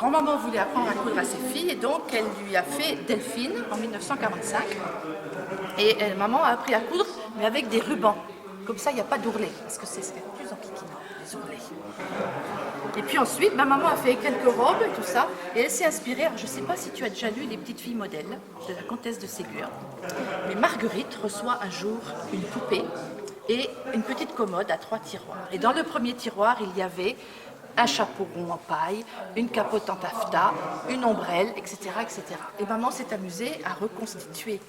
grand-maman voulait apprendre à coudre à ses filles et donc elle lui a fait Delphine en 1945. Et maman a appris à coudre, mais avec des rubans. Comme ça, il n'y a pas d'ourlet, parce que c'est ce qu'il y a de plus en kikinant, les ourlets. Et puis ensuite, ma maman a fait quelques robes et tout ça, et elle s'est inspirée. Alors, je ne sais pas si tu as déjà lu Les petites filles modèles de la comtesse de Ségur, mais Marguerite reçoit un jour une poupée et une petite commode à 3 tiroirs. Et dans le premier tiroir, il y avait un chapeau rond en paille, une capote en taffetas, une ombrelle, etc., etc. Et maman s'est amusée à reconstituer,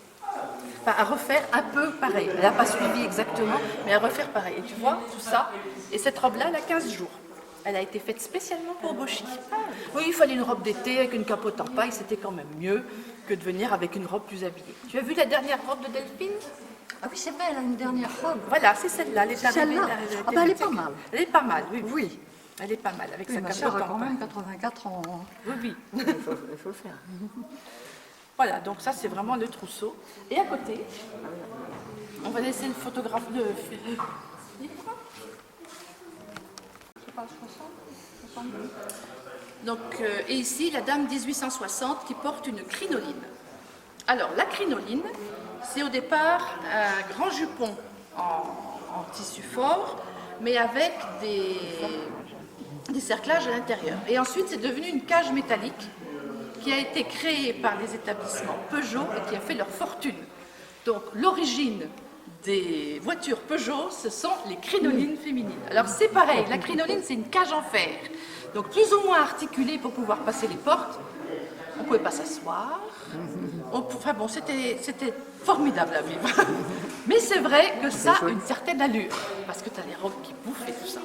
enfin, à refaire un peu pareil. Elle n'a pas suivi exactement, mais à refaire pareil. Et tu vois, tout ça, et cette robe-là, elle a 15 jours. Elle a été faite spécialement pour Bauchy. Oui, il fallait une robe d'été avec une capote en paille, c'était quand même mieux que de venir avec une robe plus habillée. Tu as vu la dernière robe de Delphine? Ah oui, c'est vrai, elle a une dernière robe. Voilà, c'est celle-là. Elle est Celle-là. Ah ben, elle est pas mal. Elle est pas mal, oui. Oui. Elle est pas mal, avec Oui, sa ma capote soeur a en quand paille. même 84 ans. Oui, oui. Il faut le faire. Voilà, donc ça c'est vraiment le trousseau. Et à côté, on va laisser le photographe de... Donc, et ici, la dame 1860 qui porte une crinoline. Alors, la crinoline, c'est au départ un grand jupon en tissu fort, mais avec des cerclages à l'intérieur. Et ensuite, c'est devenu une cage métallique qui a été créée par les établissements Peugeot et qui a fait leur fortune. Donc, l'origine des voitures Peugeot, ce sont les crinolines féminines. Alors, c'est pareil, la crinoline, c'est une cage en fer. Donc, plus ou moins articulée pour pouvoir passer les portes. On ne pouvait pas s'asseoir. Enfin bon, c'était formidable à vivre. Mais c'est vrai que ça a une certaine allure, parce que tu as les robes qui bouffent et tout ça.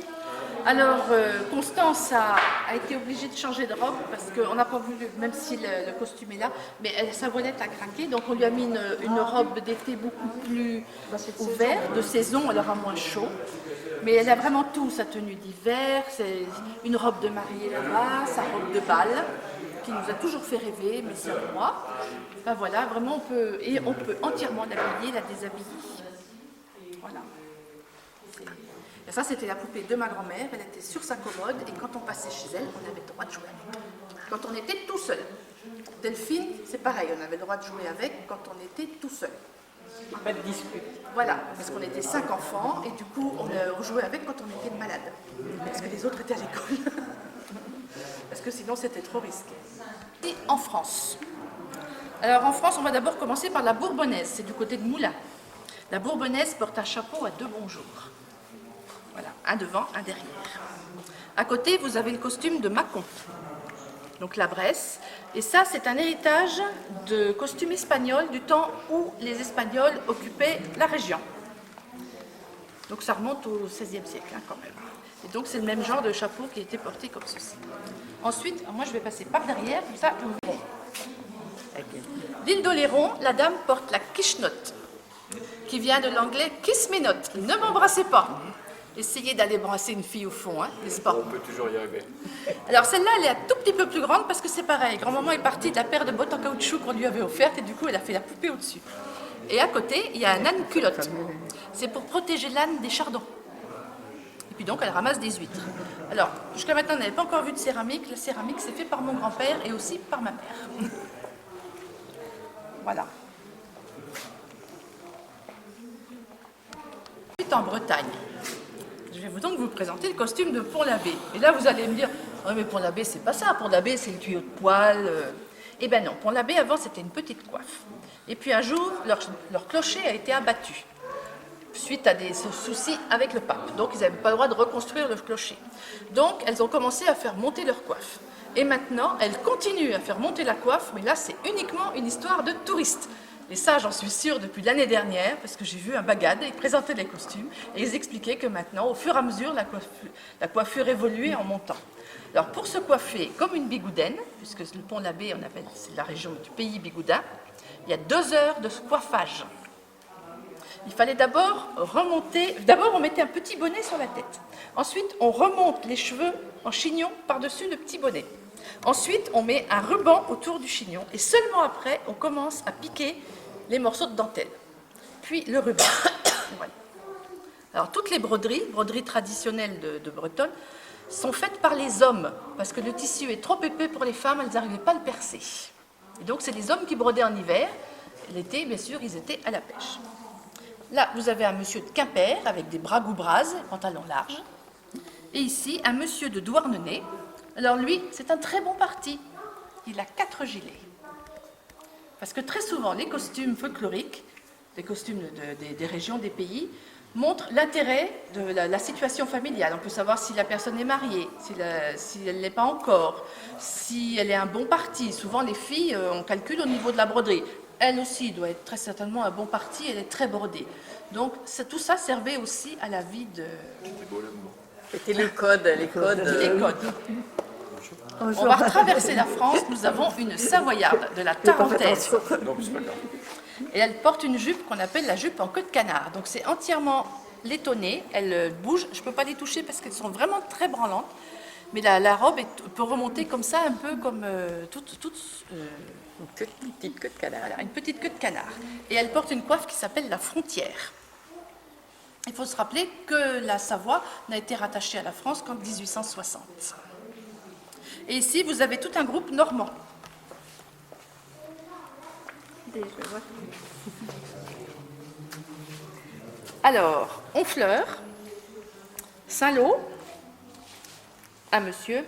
Alors, Constance a été obligée de changer de robe, parce qu'on n'a pas voulu, même si le costume est là, mais sa voilette a craqué, donc on lui a mis une robe d'été beaucoup plus ouverte, de saison, elle aura moins chaud. Mais elle a vraiment tout, sa tenue d'hiver, c'est une robe de mariée là-bas, sa robe de bal, qui nous a toujours fait rêver, mais c'est moi. Ben voilà, vraiment on peut entièrement l'habiller, la déshabiller. Voilà. Et ça, c'était la poupée de ma grand-mère, elle était sur sa commode, et quand on passait chez elle, on avait le droit de jouer avec. Quand on était tout seul. Delphine, c'est pareil, on avait le droit de jouer avec quand on était tout seul. Pas de dispute. Voilà, parce qu'on était 5 enfants, et du coup, on jouait avec quand on était malade. Parce que les autres étaient à l'école. Parce que sinon, c'était trop risqué. Et en France. Alors, en France, on va d'abord commencer par la Bourbonnaise, c'est du côté de Moulins. La Bourbonnaise porte un chapeau à 2 bonjours. Voilà, un devant, un derrière. À côté, vous avez le costume de Mâcon, donc la Bresse. Et ça, c'est un héritage de costume espagnol du temps où les Espagnols occupaient la région. Donc ça remonte au XVIe siècle, hein, quand même. Et donc c'est le même genre de chapeau qui a été porté comme ceci. Ensuite, moi je vais passer par derrière, comme ça, bon. L'île d'Oléron, la dame porte la quichenotte, qui vient de l'anglais kiss me not, ne m'embrassez pas. Essayez d'aller brasser une fille au fond, hein, n'est-ce pas? On peut toujours y arriver. Alors celle-là, elle est un tout petit peu plus grande parce que c'est pareil. Grand-maman est partie de la paire de bottes en caoutchouc qu'on lui avait offerte et du coup, elle a fait la poupée au-dessus. Et à côté, il y a un âne culotte. C'est pour protéger l'âne des chardons. Et puis donc, elle ramasse des huîtres. Alors, jusqu'à maintenant, on n'avait pas encore vu de céramique. La céramique, c'est fait par mon grand-père et aussi par ma mère. Voilà. Ensuite, en Bretagne. Je vais donc vous présenter le costume de Pont-l'Abbé. Et là, vous allez me dire, oh, mais Pont-l'Abbé, c'est pas ça. Pont-l'Abbé, c'est le tuyau de poêle. Eh bien non, Pont-l'Abbé, avant, c'était une petite coiffe. Et puis un jour, leur clocher a été abattu, suite à des soucis avec le pape. Donc, ils n'avaient pas le droit de reconstruire le clocher. Donc, elles ont commencé à faire monter leur coiffe. Et maintenant, elles continuent à faire monter la coiffe, mais là, c'est uniquement une histoire de touristes. Et ça, j'en suis sûre depuis l'année dernière, parce que j'ai vu un bagade, ils présentaient les costumes, et ils expliquaient que maintenant, au fur et à mesure, la coiffure évoluait en montant. Alors, pour se coiffer comme une bigoudaine, puisque le Pont-l'Abbé, on appelle, c'est la région du pays bigoudin, il y a 2 heures de coiffage. Il fallait d'abord remonter, on mettait un petit bonnet sur la tête. Ensuite, on remonte les cheveux en chignon par-dessus le petit bonnet. Ensuite, on met un ruban autour du chignon, et seulement après, on commence à piquer les morceaux de dentelle. Puis le ruban. Voilà. Alors, toutes les broderies traditionnelles de Bretonne, sont faites par les hommes, parce que le tissu est trop épais pour les femmes, elles n'arrivaient pas à le percer. Et donc c'est les hommes qui brodaient en hiver. L'été, bien sûr, ils étaient à la pêche. Là, vous avez un monsieur de Quimper avec des bragoubrazes, pantalons larges. Et ici, un monsieur de Douarnenez. Alors lui, c'est un très bon parti. Il a 4 gilets. Parce que très souvent, les costumes folkloriques, les costumes des régions, des pays, montrent l'intérêt de la situation familiale. On peut savoir si la personne est mariée, si elle ne l'est pas encore, si elle est un bon parti. Souvent, les filles, on calcule au niveau de la broderie. Elle aussi doit être très certainement un bon parti, elle est très bordée. Donc, tout ça servait aussi à la vie de... C'était les codes, les codes. Les codes. On va traverser la France, nous avons une Savoyarde de la Tarentaise. Et elle porte une jupe qu'on appelle la jupe en queue de canard. Donc c'est entièrement laitonné, elle bouge, je ne peux pas les toucher parce qu'elles sont vraiment très branlantes. Mais la robe peut remonter comme ça, un peu comme Une petite queue de canard. voilà, une petite queue de canard. Et elle porte une coiffe qui s'appelle la frontière. Il faut se rappeler que la Savoie n'a été rattachée à la France qu'en 1860. Et ici, vous avez tout un groupe normand. Alors, Honfleur, Saint-Lô, un monsieur.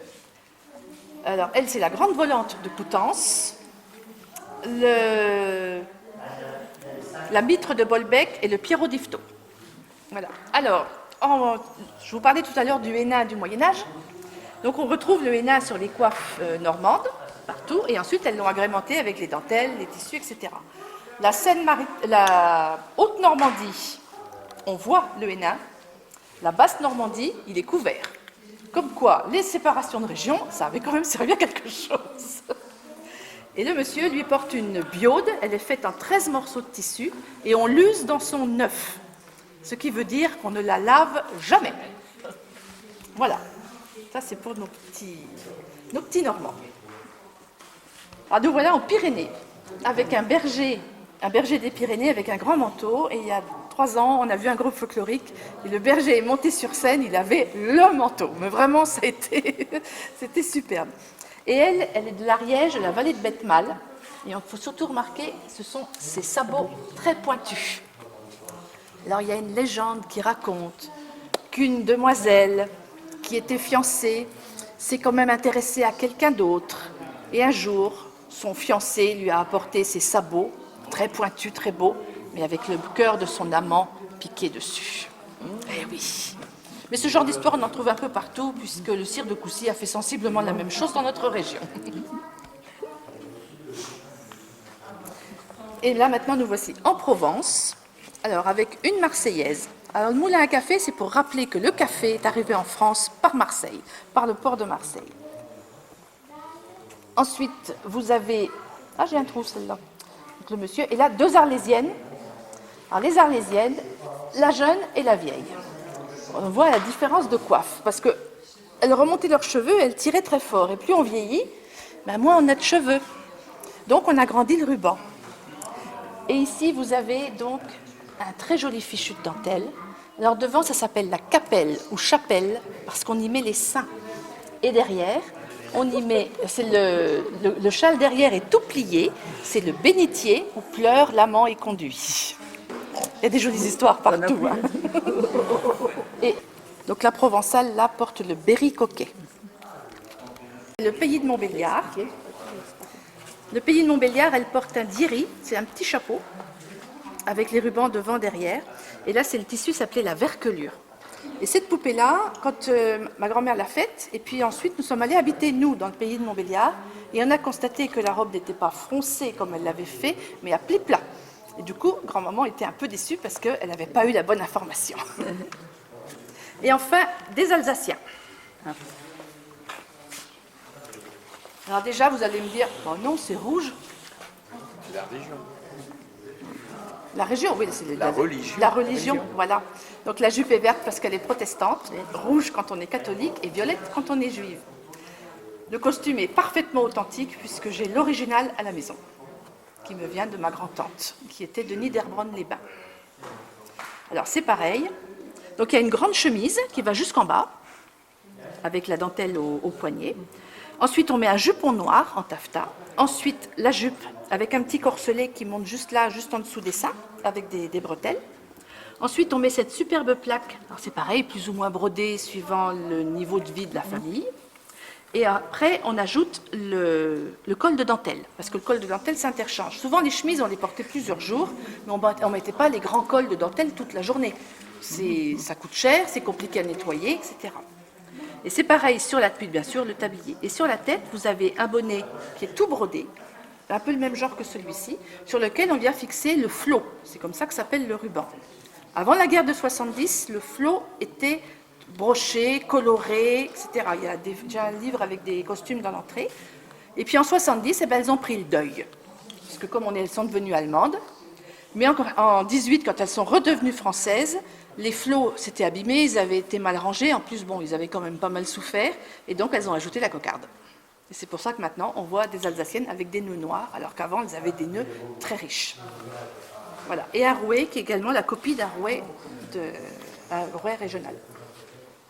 Alors, elle, c'est la grande volante de Coutances. La mitre de Bolbec et le Pierrot d'Yvetot. Voilà. Alors, je vous parlais tout à l'heure du hennin du Moyen-Âge. Donc, on retrouve le hennin sur les coiffes normandes, partout, et ensuite, elles l'ont agrémenté avec les dentelles, les tissus, etc. La Haute-Normandie, on voit le hennin. La Basse-Normandie, il est couvert. Comme quoi, les séparations de régions, ça avait quand même servi à quelque chose. Et le monsieur, lui, porte une biaude, elle est faite en 13 morceaux de tissu, et on l'use dans son œuf. Ce qui veut dire qu'on ne la lave jamais. Voilà. Ça, c'est pour nos petits Normands. Alors, nous voilà en Pyrénées, avec un berger des Pyrénées avec un grand manteau. Et il y a 3 ans, on a vu un groupe folklorique, et le berger est monté sur scène, il avait le manteau. Mais vraiment, c'était superbe. Et elle est de l'Ariège, de la vallée de Betmal. Et il faut surtout remarquer, ce sont ses sabots très pointus. Alors, il y a une légende qui raconte qu'une demoiselle qui était fiancée s'est quand même intéressée à quelqu'un d'autre. Et un jour, son fiancé lui a apporté ses sabots, très pointus, très beaux, mais avec le cœur de son amant piqué dessus. Eh oui. Mais ce genre d'histoire, on en trouve un peu partout, puisque le cirque de Coucy a fait sensiblement la même chose dans notre région. Et là, maintenant, nous voici en Provence. Alors, avec une Marseillaise. Alors, le moulin à café, c'est pour rappeler que le café est arrivé en France par Marseille, par le port de Marseille. Ensuite, vous avez... Ah, j'ai un trou, celle-là. Donc, le monsieur. Et là, 2 Arlésiennes. Alors, les Arlésiennes, la jeune et la vieille. On voit la différence de coiffe, parce qu'elles remontaient leurs cheveux et elles tiraient très fort. Et plus on vieillit, moins on a de cheveux. Donc, on agrandit le ruban. Et ici, vous avez donc un très joli fichu de dentelle. Alors devant, ça s'appelle la capelle ou chapelle, parce qu'on y met les seins. Et derrière, on y met, le châle derrière est tout plié, c'est le bénitier où pleure l'amant et conduit. Il y a des jolies histoires partout. Hein. Et donc la Provençale, là, porte le berry coquet. Le pays de Montbéliard. Le pays de Montbéliard, elle porte un diri, c'est un petit chapeau, avec les rubans devant, derrière. Et là, c'est le tissu s'appelait la verquelure. Et cette poupée-là, quand ma grand-mère l'a faite, et puis ensuite, nous sommes allés habiter, nous, dans le pays de Montbéliard, et on a constaté que la robe n'était pas froncée comme elle l'avait fait, mais à plis plat. Et du coup, grand-maman était un peu déçue parce qu'elle n'avait pas eu la bonne information. Et enfin, des Alsaciens. Alors déjà, vous allez me dire, oh non, c'est rouge. C'est la région. La région, oui, c'est La religion. La religion, voilà. Donc la jupe est verte parce qu'elle est protestante, rouge quand on est catholique et violette quand on est juive. Le costume est parfaitement authentique puisque j'ai l'original à la maison, qui me vient de ma grand-tante, qui était de Niederbronn-les-Bains. Alors c'est pareil. Donc il y a une grande chemise qui va jusqu'en bas, avec la dentelle au poignet. Ensuite, on met un jupon noir en taffetas. Ensuite, la jupe avec un petit corselet qui monte juste là, juste en dessous des seins, avec des bretelles. Ensuite, on met cette superbe plaque. Alors, c'est pareil, plus ou moins brodée suivant le niveau de vie de la famille. Et après, on ajoute le col de dentelle, parce que le col de dentelle s'interchange. Souvent, les chemises, on les portait plusieurs jours, mais on ne mettait pas les grands cols de dentelle toute la journée. Ça coûte cher, c'est compliqué à nettoyer, etc. Et c'est pareil sur la tête, bien sûr, le tablier. Et sur la tête, vous avez un bonnet qui est tout brodé, un peu le même genre que celui-ci, sur lequel on vient fixer le flot. C'est comme ça que s'appelle le ruban. Avant la guerre de 70, le flot était broché, coloré, etc. Il y a déjà un livre avec des costumes dans l'entrée. Et puis en 70, elles ont pris le deuil. Parce que comme elles sont devenues allemandes, mais en 18, quand elles sont redevenues françaises, les flots s'étaient abîmés, ils avaient été mal rangés. En plus, bon, ils avaient quand même pas mal souffert. Et donc, elles ont ajouté la cocarde. Et c'est pour ça que maintenant, on voit des Alsaciennes avec des nœuds noirs, alors qu'avant, elles avaient des nœuds très riches. Voilà. Et un rouet qui est également la copie d'un rouet régional,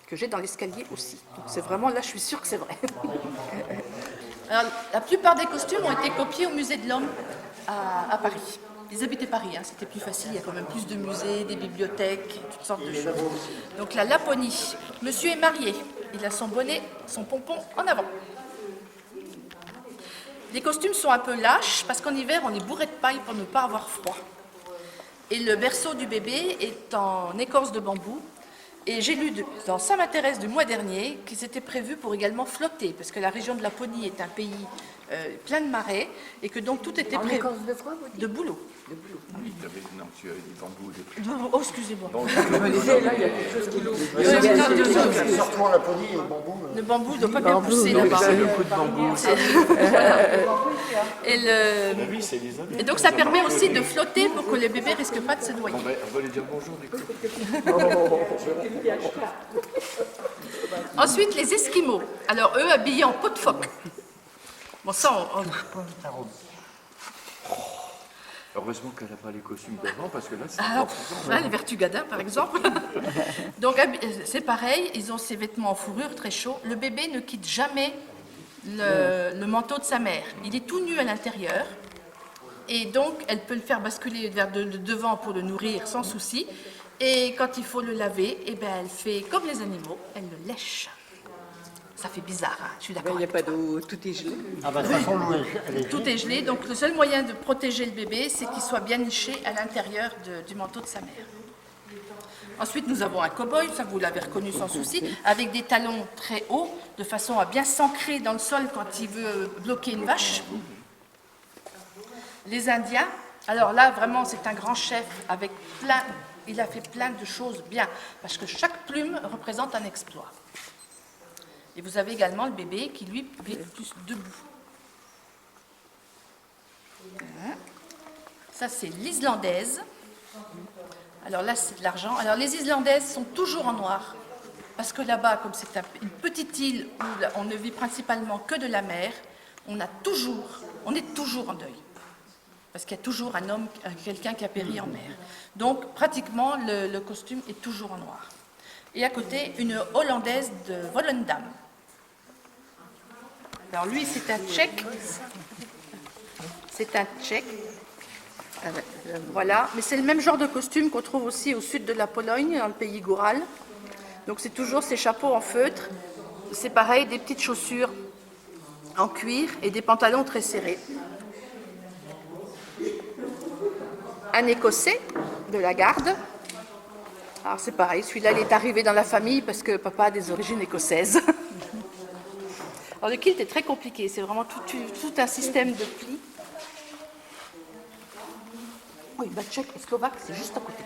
que j'ai dans l'escalier aussi. Donc c'est vraiment, là je suis sûre que c'est vrai. Alors, la plupart des costumes ont été copiés au musée de l'Homme à Paris. Ils habitaient Paris, hein, c'était plus facile, il y a quand même plus de musées, des bibliothèques, toutes sortes de choses. Donc la Laponie, monsieur est marié, il a son bonnet, son pompon en avant. Les costumes sont un peu lâches parce qu'en hiver on est bourré de paille pour ne pas avoir froid. Et le berceau du bébé est en écorce de bambou. Et j'ai lu dans Saint-Mathérèse du mois dernier qu'ils étaient prévus pour également flotter, parce que la région de Laponie est un pays plein de marais, et que donc tout était prévu. écorce de quoi, vous dites ? De bouleau. Non, tu avais dit bambou. Oh, excusez-moi. Je me disais, là, il y a quelque chose qui... Surtout en Laponie, le bambou. Le bambou ne doit pas bien pousser là-bas. C'est le coup de bambou. Et donc ça permet aussi de flotter pour que le bébé ne risque pas de se noyer. On va lui dire bonjour du coup. Ensuite, les Esquimaux. Alors, eux, habillés en peau de phoque. Bon, ça, Heureusement qu'elle n'a pas les costumes d'avant, parce que là, c'est Là, les Vertugadins, par exemple. Donc, c'est pareil, ils ont ces vêtements en fourrure très chauds. Le bébé ne quitte jamais le manteau de sa mère. Il est tout nu à l'intérieur. Et donc, elle peut le faire basculer vers le devant pour le nourrir sans souci. Et quand il faut le laver, eh ben, elle fait comme les animaux, elle le lèche. Ça fait bizarre, hein, je suis d'accord. Il n'y a avec pas toi. d'eau, tout est gelé. Ah bah de toute façon, elle est Tout est gelé, donc le seul moyen de protéger le bébé, c'est qu'il soit bien niché à l'intérieur du manteau de sa mère. Ensuite, nous avons un cow-boy, ça vous l'avez reconnu sans souci, avec des talons très hauts, de façon à bien s'ancrer dans le sol quand il veut bloquer une vache. Les Indiens, alors là, vraiment, c'est un grand chef avec il a fait plein de choses bien, parce que chaque plume représente un exploit. Et vous avez également le bébé qui, lui, vit plus debout. Voilà. Ça, c'est l'islandaise. Alors là, c'est de l'argent. Alors, les Islandaises sont toujours en noir. Parce que là-bas, comme c'est une petite île où on ne vit principalement que de la mer, on est toujours en deuil. Parce qu'il y a toujours un homme, quelqu'un qui a péri en mer. Donc, pratiquement, le costume est toujours en noir. Et à côté, une Hollandaise de Volendam. Alors lui, c'est un Tchèque. C'est un Tchèque. Voilà, mais c'est le même genre de costume qu'on trouve aussi au sud de la Pologne, dans le pays Goural. Donc c'est toujours ces chapeaux en feutre. C'est pareil, des petites chaussures en cuir et des pantalons très serrés. Un Écossais de la garde. Alors c'est pareil, celui-là il est arrivé dans la famille parce que papa a des origines écossaises. Alors le kilt est très compliqué, c'est vraiment tout un système de plis. Oui, bah, tchèque et slovaque, c'est juste à côté.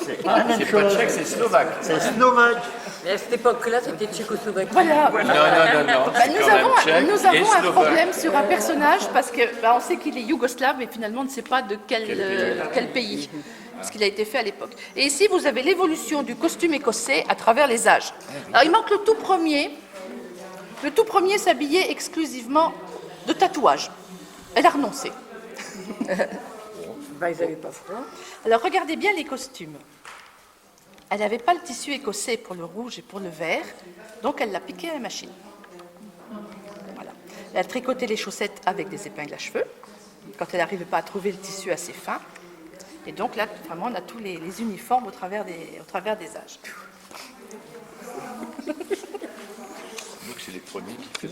c'est pas la même C'est pas chose. tchèque, c'est slovaque. C'est slovaque. Mais à cette époque-là, c'était tchécoslovaque. Voilà. Non. Bah, c'est nous quand même avons tchèque et un slovaque. problème sur un personnage parce que on sait qu'il est yougoslave, mais finalement on ne sait pas de quel pays. Parce qu'il a été fait à l'époque. Et ici, vous avez l'évolution du costume écossais à travers les âges. Alors, il manque le tout premier. Le tout premier s'habillait exclusivement de tatouages. Elle a renoncé. Bah, ils n'avaient pas froid. Alors, regardez bien les costumes. Elle n'avait pas le tissu écossais pour le rouge et pour le vert, donc elle l'a piqué à la machine. Voilà. Elle tricotait les chaussettes avec des épingles à cheveux, quand elle n'arrivait pas à trouver le tissu assez fin. Et donc là, vraiment, on a tous les uniformes au travers des âges. Donc c'est les premiers qui